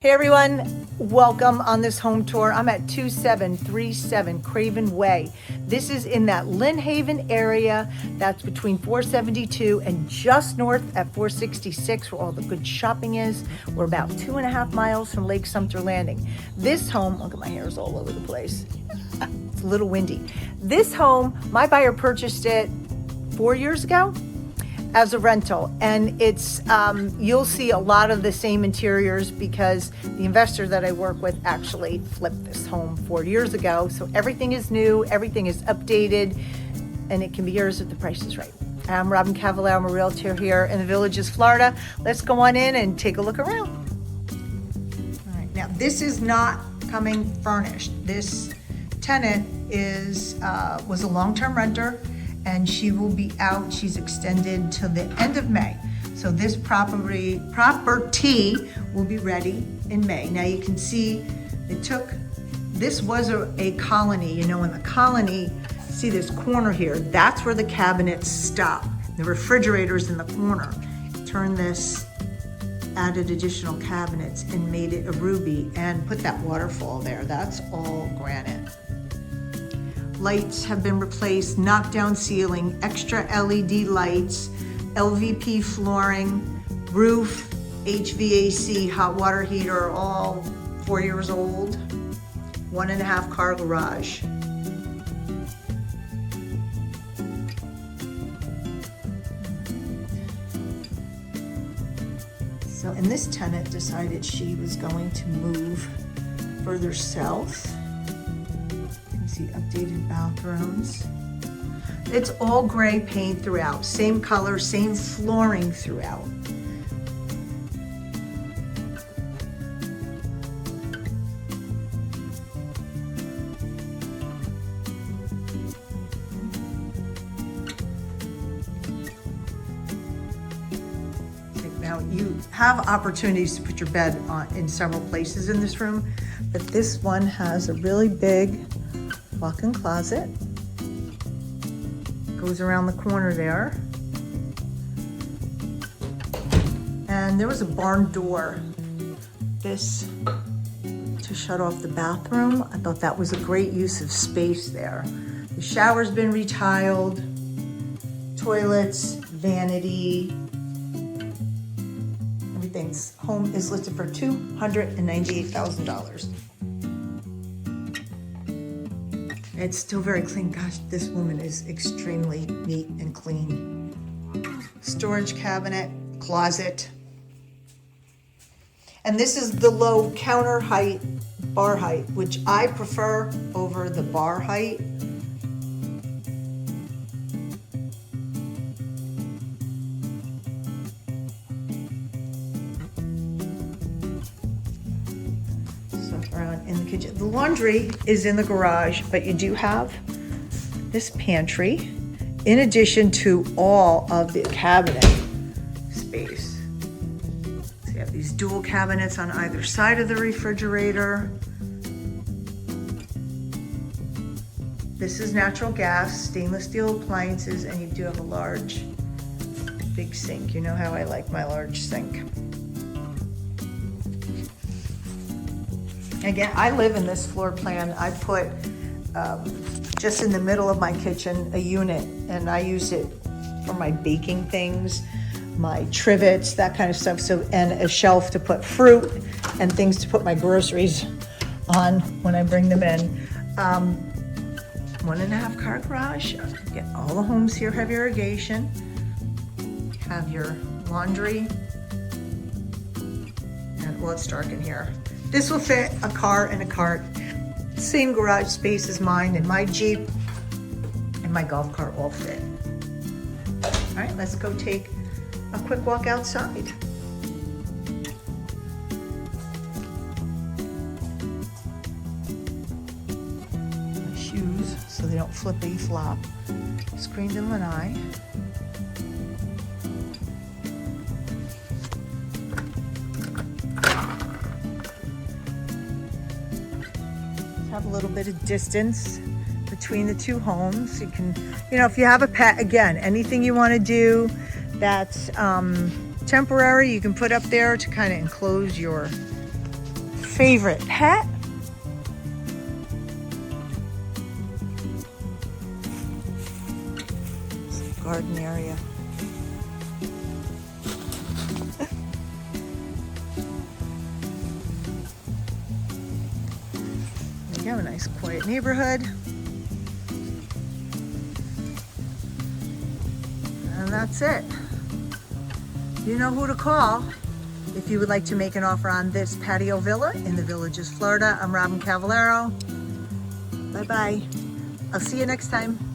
Hey everyone, welcome on this home tour. I'm at 2737 Craven Way. This is in that Lynn Haven area. That's between 472 and just north at 466 where all the good shopping is. We're about 2.5 miles from Lake Sumter Landing. This home, look at my hair's all over the place. It's a little windy. This home, my buyer purchased it 4 years ago as a rental, and it's you'll see a lot of the same interiors because the investor that I work with actually flipped this home 4 years ago. So everything is new, everything is updated, and it can be yours if the price is right. I'm Robyn Cavallaro. I'm a realtor here in the Villages, Florida. Let's go on in and take a look around. All right, now this is not coming furnished. This tenant was a long-term renter, and she will be out. She's extended till the end of May. So this property will be ready in May. Now you can see this was a colony, you know, in the colony, see this corner here, that's where the cabinets stop. The refrigerator's in the corner. Turn this, added additional cabinets and made it a ruby and put that waterfall there. That's all granite. Lights have been replaced, knockdown ceiling, extra LED lights, LVP flooring, roof, HVAC, hot water heater, all 4 years old, 1.5 car garage. So, and this tenant decided she was going to move further south. Updated bathrooms. It's all gray paint throughout, same color, same flooring throughout. Now you have opportunities to put your bed in several places in this room, but this one has a really big walk-in closet. Goes around the corner there. And there was a barn door. This to shut off the bathroom. I thought that was a great use of space there. The shower's been retiled. Toilets, vanity. Everything's home is listed for $298,000. It's still very clean. Gosh, this woman is extremely neat and clean. Storage cabinet, closet. And this is the low counter height, bar height, which I prefer over the bar height. Around in the kitchen. The laundry is in the garage, but you do have this pantry in addition to all of the cabinet space. So you have these dual cabinets on either side of the refrigerator. This is natural gas, stainless steel appliances, and you do have a large, big sink. You know how I like my large sink. Again, I live in this floor plan. I put just in the middle of my kitchen a unit, and I use it for my baking things, my trivets, that kind of stuff. So, and a shelf to put fruit and things to put my groceries on when I bring them in. 1.5 car garage. Get all the homes here have irrigation. Have your laundry, and well, it's dark in here. This will fit a car and a cart. Same garage space as mine, and my Jeep and my golf cart all fit. All right, let's go take a quick walk outside. My shoes, so they don't flippity flop. Screened in lanai. Have a little bit of distance between the two homes. You can, you know, if you have a pet, again, anything you want to do that's temporary, you can put up there to kind of enclose your favorite pet? Garden area. There you go, a nice quiet neighborhood. And that's it. You know who to call if you would like to make an offer on this patio villa in the Villages, Florida. I'm Robyn Cavallaro. Bye-bye. I'll see you next time.